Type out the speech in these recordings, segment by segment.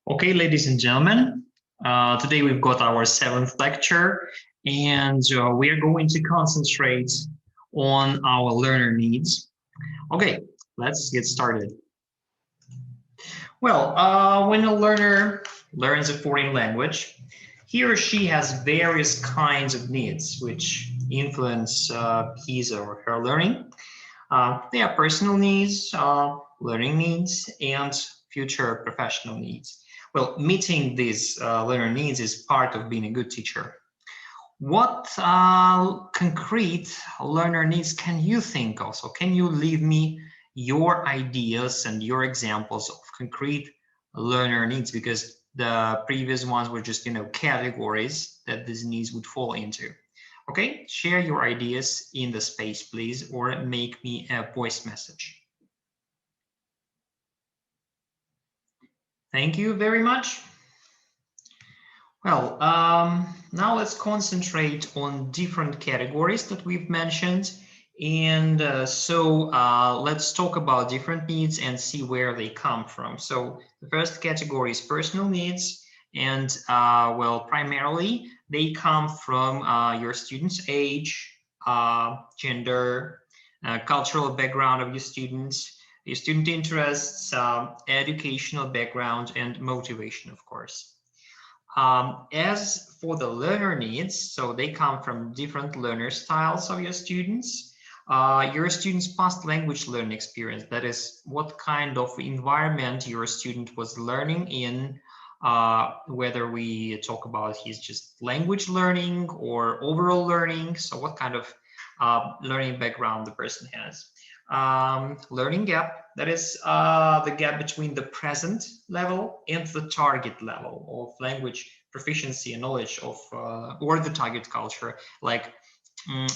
Okay, ladies and gentlemen, today we've got our seventh lecture, and we are going to concentrate on our learner needs. Okay, let's get started. Well, when a learner learns a foreign language, he or she has various kinds of needs which influence his or her learning. They are personal needs, learning needs, and future professional needs. Well, meeting these learner needs is part of being a good teacher. What concrete learner needs can you think of? So can you leave me your ideas and your examples of concrete learner needs? Because the previous ones were just, categories that these needs would fall into. Okay, share your ideas in the space, please, or make me a voice message. Thank you very much. Well, now let's concentrate on different categories that we've mentioned. And let's talk about different needs and see where they come from. So the first category is personal needs. And well, primarily they come from your student's age, gender, cultural background of your students, your student interests, educational background, and motivation, of course. As for the learner needs, so they come from different learner styles of your student's past language learning experience, that is what kind of environment your student was learning in, whether we talk about his just language learning or overall learning, so what kind of learning background the person has. Learning gap, that is the gap between the present level and the target level of language proficiency and knowledge of or the target culture. Like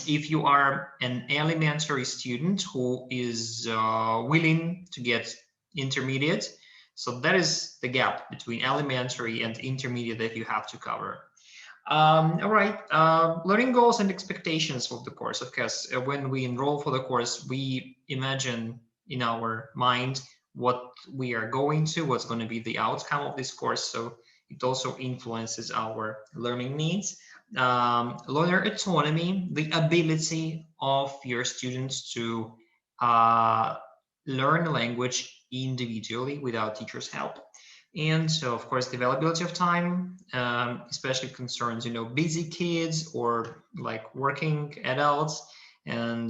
if you are an elementary student who is willing to get intermediate, so that is the gap between elementary and intermediate that you have to cover. All right, learning goals and expectations of the course. Of course, when we enroll for the course, we imagine in our mind what we are going to, what's going to be the outcome of this course. So it also influences our learning needs. Learner autonomy, the ability of your students to learn a language individually without teacher's help. And so, of course, the availability of time, especially concerns, busy kids or like working adults, and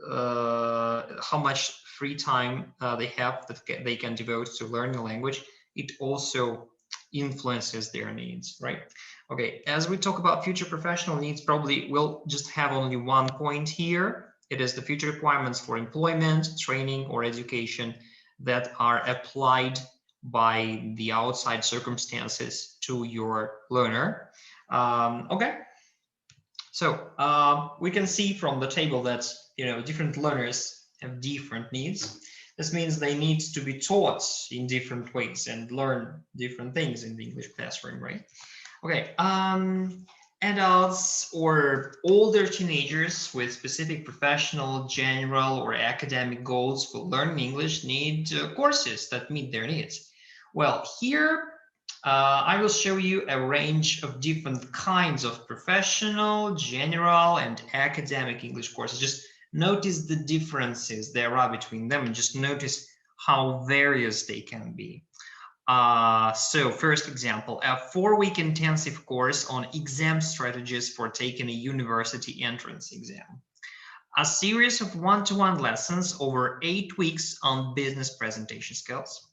how much free time they have that they can devote to learning a language. It also influences their needs, right? Okay, as we talk about future professional needs, probably we'll just have only one point here. It is the future requirements for employment, training, or education that are applied by the outside circumstances to your learner. Okay, so we can see from the table that different learners have different needs. This means they need to be taught in different ways and learn different things in the English classroom, right? Okay, adults or older teenagers with specific professional, general, or academic goals for learning English need courses that meet their needs. Well, here I will show you a range of different kinds of professional, general, and academic English courses. Just notice the differences there are between them and just notice how various they can be. So first example, a 4-week intensive course on exam strategies for taking a university entrance exam. A series of one-to-one lessons over 8 weeks on business presentation skills.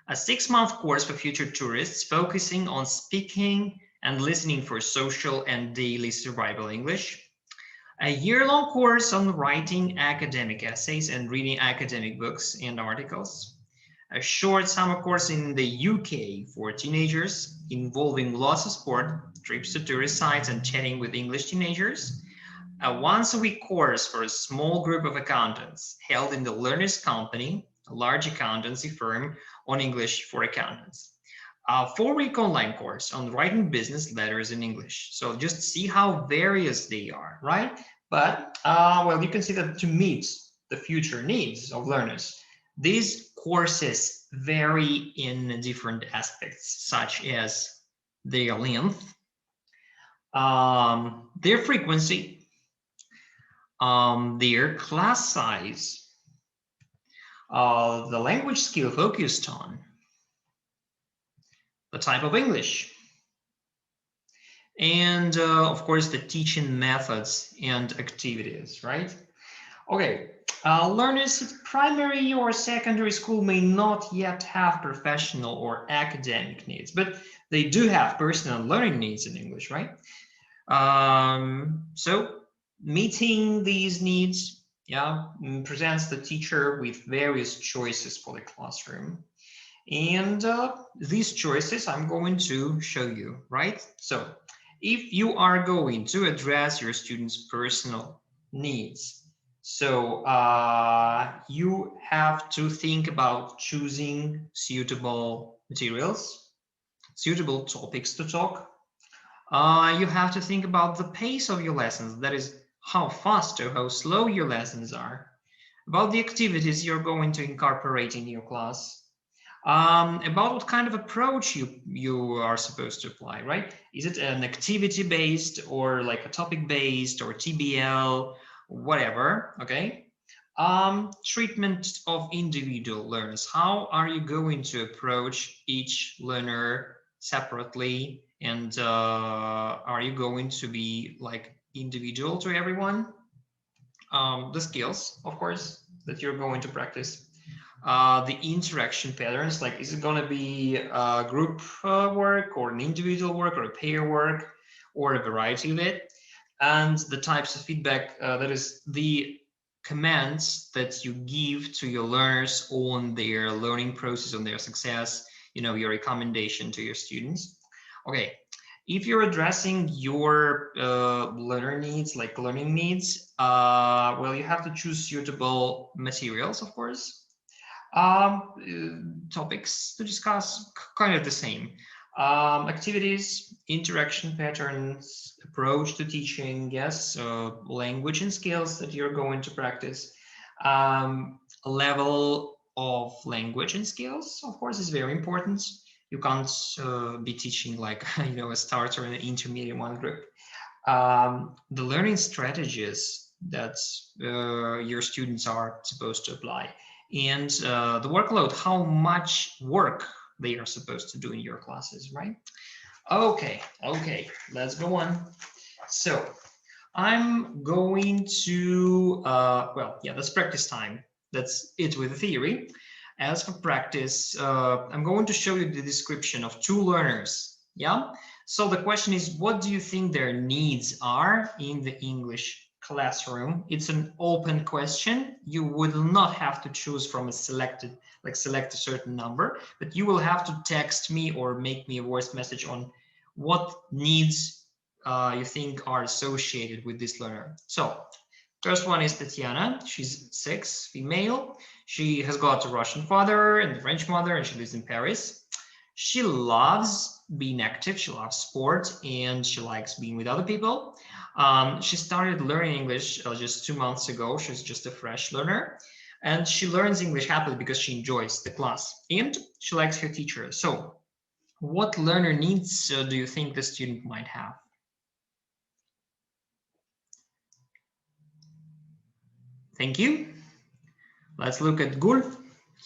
A 6-month course for future tourists focusing on speaking and listening for social and daily survival English. A year-long course on writing academic essays and reading academic books and articles. A short summer course in the UK for teenagers involving lots of sport, trips to tourist sites, and chatting with English teenagers. A once-a-week course for a small group of accountants held in the Learner's Company, a large accountancy firm, on English for accountants. A 4-week online course on writing business letters in English. So just see how various they are, right? But, well, you can see that to meet the future needs of learners, These courses vary in different aspects, such as their length, their frequency, their class size, the language skill focused on, the type of English, and of course the teaching methods and activities, right? Okay, learners at primary or secondary school may not yet have professional or academic needs, but they do have personal learning needs in English, right? So meeting these needs, yeah, presents the teacher with various choices for the classroom. And these choices I'm going to show you, right? So if you are going to address your students' personal needs, so you have to think about choosing suitable materials, suitable topics to talk. You have to think about the pace of your lessons, that is, how fast or how slow your lessons are, about the activities you're going to incorporate in your class, about what kind of approach you are supposed to apply, right? Is it an activity based or like a topic based or TBL, whatever, okay? Treatment of individual learners. How are you going to approach each learner separately? And are you going to be like individual to everyone? The skills, of course, that you're going to practice. The interaction patterns, like is it going to be a group work or an individual work or a pair work or a variety of it, and the types of feedback, that is the commands that you give to your learners on their learning process, on their success, your recommendation to your students. Okay, if you're addressing your learner needs, like learning needs, well, you have to choose suitable materials, of course. Topics to discuss, kind of the same. Activities, interaction patterns, approach to teaching, yes, language and skills that you're going to practice. Level of language and skills, of course, is very important. You can't be teaching like, a starter and an intermediate one group. The learning strategies that your students are supposed to apply, and the workload, how much work they are supposed to do in your classes, right? Okay, let's go on. So I'm going to, well, yeah, that's practice time. That's it with the theory. As for practice, I'm going to show you the description of two learners. Yeah. So the question is, what do you think their needs are in the English classroom? It's an open question. You would not have to choose from a selected, like select a certain number, but you will have to text me or make me a voice message on what needs you think are associated with this learner. So first one is Tatiana. She's 6, female. She has got a Russian father and a French mother, and she lives in Paris. She loves being active. She loves sport, and she likes being with other people. She started learning English just 2 months ago. She's just a fresh learner. And she learns English happily because she enjoys the class and she likes her teacher. So what learner needs do you think the student might have? Thank you. Let's look at Gul.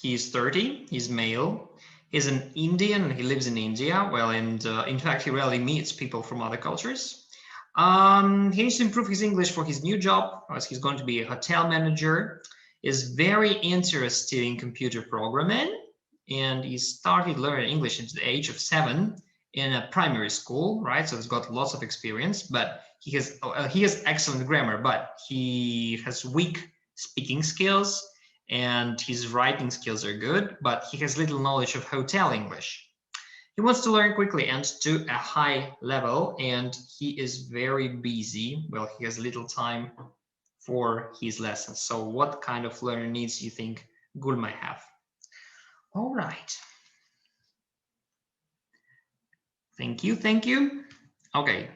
He's 30, he's male. He's an Indian and he lives in India. Well, and in fact, he rarely meets people from other cultures. He needs to improve his English for his new job, as he's going to be a hotel manager. Is very interested in computer programming, and he started learning English at the age of 7 in a primary school, right? So he's got lots of experience, but he has excellent grammar, but he has weak speaking skills, and his writing skills are good, but he has little knowledge of hotel English. He wants to learn quickly and to a high level, and he is very busy. Well, he has little time for his lessons. So what kind of learner needs do you think Gul might have? All right. Thank you, thank you. Okay,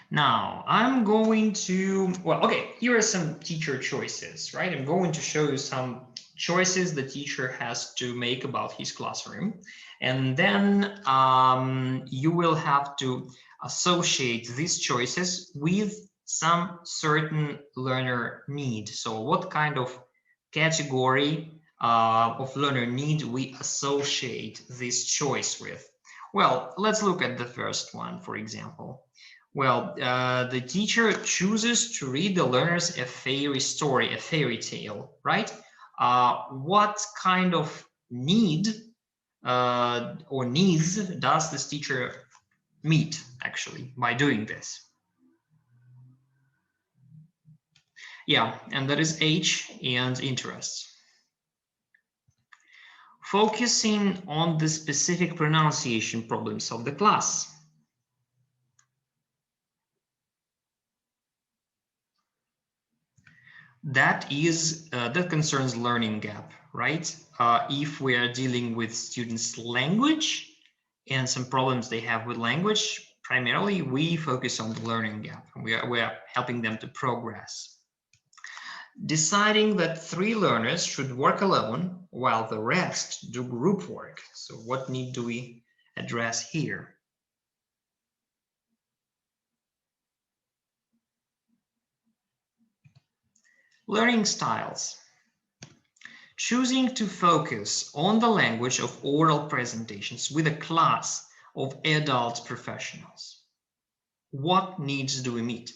now I'm going to, well, okay, here are some teacher choices, right? I'm going to show you some choices the teacher has to make about his classroom. And then you will have to associate these choices with some certain learner need. So what kind of category of learner need we associate this choice with? Well, let's look at the first one, for example. Well, the teacher chooses to read the learners a fairy story, a fairy tale, right? What kind of need or needs does this teacher meet actually by doing this? Yeah, and that is age and interests. Focusing on the specific pronunciation problems of the class. That concerns learning gap, right? If we are dealing with students' language and some problems they have with language, primarily we focus on the learning gap. We are helping them to progress. Deciding that 3 learners should work alone while the rest do group work. So what need do we address here? Learning styles. Choosing to focus on the language of oral presentations with a class of adult professionals. What needs do we meet?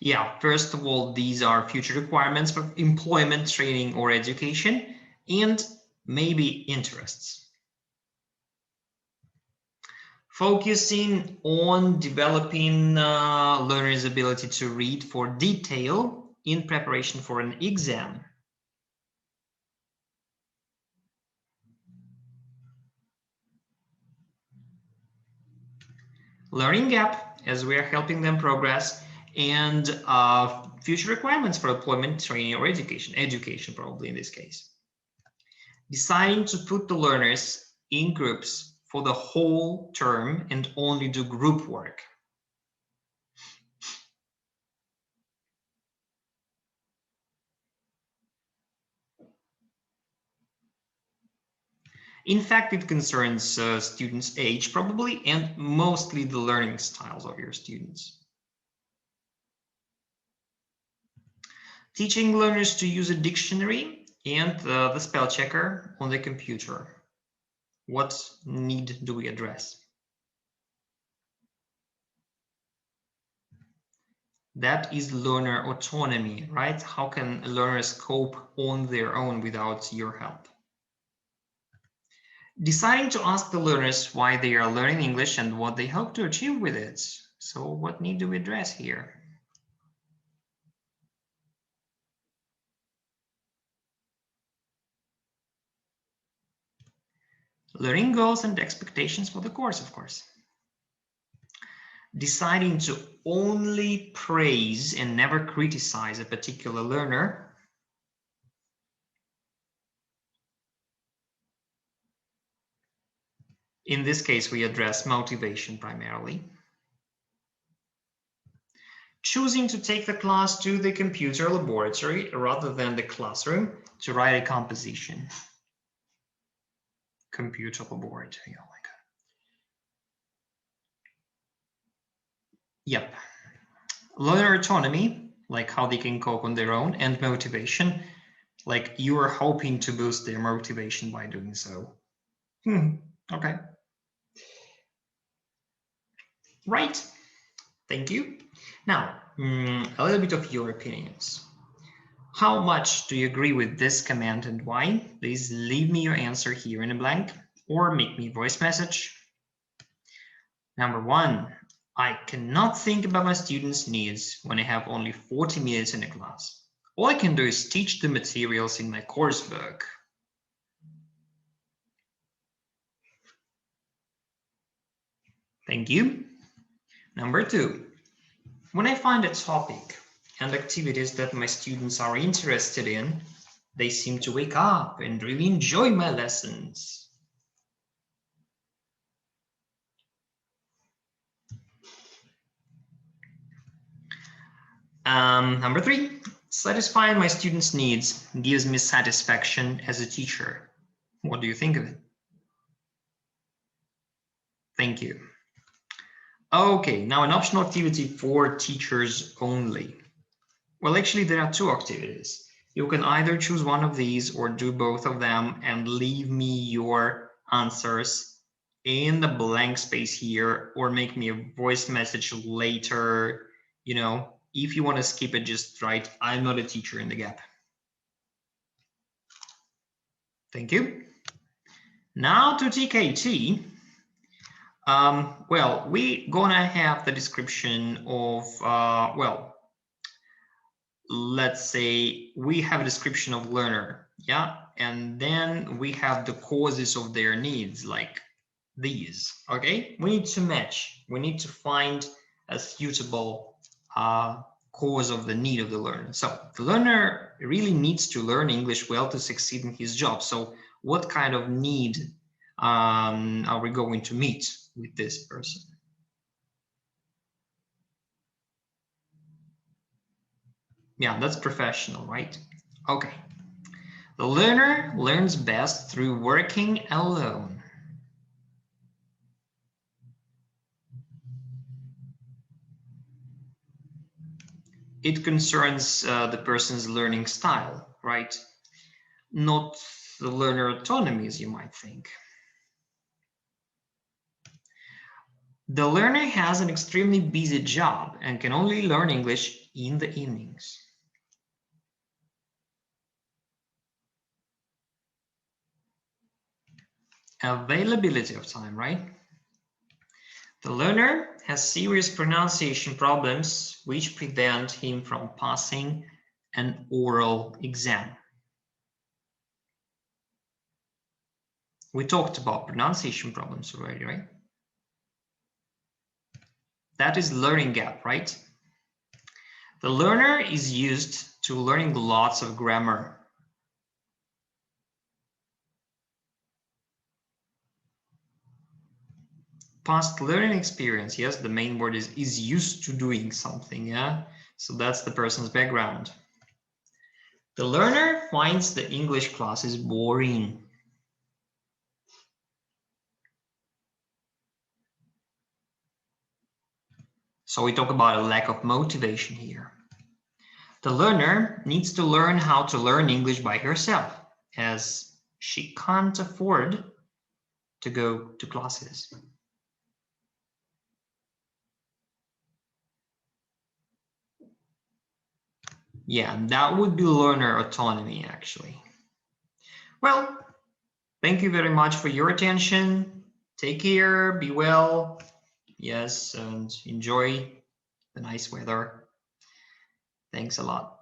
Yeah, first of all, these are future requirements for employment, training, or education, and maybe interests. Focusing on developing learners' ability to read for detail in preparation for an exam. Learning gap, as we are helping them progress, and future requirements for employment, training, or education probably in this case. Deciding to put the learners in groups for the whole term and only do group work. In fact, it concerns students' age probably, and mostly the learning styles of your students. Teaching learners to use a dictionary and the spell checker on the computer. What need do we address? That is learner autonomy, right? How can learners cope on their own without your help? Deciding to ask the learners why they are learning English and what they hope to achieve with it. So what need do we address here? Learning goals and expectations for the course, of course. Deciding to only praise and never criticize a particular learner. In this case, we address motivation primarily. Choosing to take the class to the computer laboratory rather than the classroom to write a composition. Computer laboratory, oh my God. Yep. Learner autonomy, like how they can cope on their own, and motivation, like you are hoping to boost their motivation by doing so. Okay. Right. Thank you. Now, a little bit of your opinions. How much do you agree with this command and why? Please leave me your answer here in a blank or make me a voice message. Number 1, I cannot think about my students' needs when I have only 40 minutes in a class. All I can do is teach the materials in my coursework. Thank you. Number 2, when I find a topic and activities that my students are interested in, they seem to wake up and really enjoy my lessons. Number 3, satisfying my students' needs gives me satisfaction as a teacher. What do you think of it? Thank you. Okay, now an optional activity for teachers only. Well, actually, there are 2 activities. You can either choose one of these or do both of them and leave me your answers in the blank space here, or make me a voice message later. You know, if you want to skip it, just write, I'm not a teacher in the gap. Thank you. Now to TKT. Well, we're gonna have the description of, well, let's say we have a description of learner, yeah, and then we have the causes of their needs, like these. Okay, we need to match, we need to find a suitable cause of the need of the learner. So the learner really needs to learn English well to succeed in his job. So what kind of need are we going to meet with this person? Yeah, that's professional, right? Okay. The learner learns best through working alone. It concerns the person's learning style, right? Not the learner autonomy, as you might think. The learner has an extremely busy job and can only learn English in the evenings. Availability of time, right? The learner has serious pronunciation problems which prevent him from passing an oral exam. We talked about pronunciation problems already, right? That is learning gap, right? The learner is used to learning lots of grammar. Past learning experience, yes, the main word is used to doing something, yeah? So that's the person's background. The learner finds the English classes boring. So we talk about a lack of motivation here. The learner needs to learn how to learn English by herself, as she can't afford to go to classes. Yeah, that would be learner autonomy, actually. Well, thank you very much for your attention. Take care, be well. Yes, and enjoy the nice weather. Thanks a lot.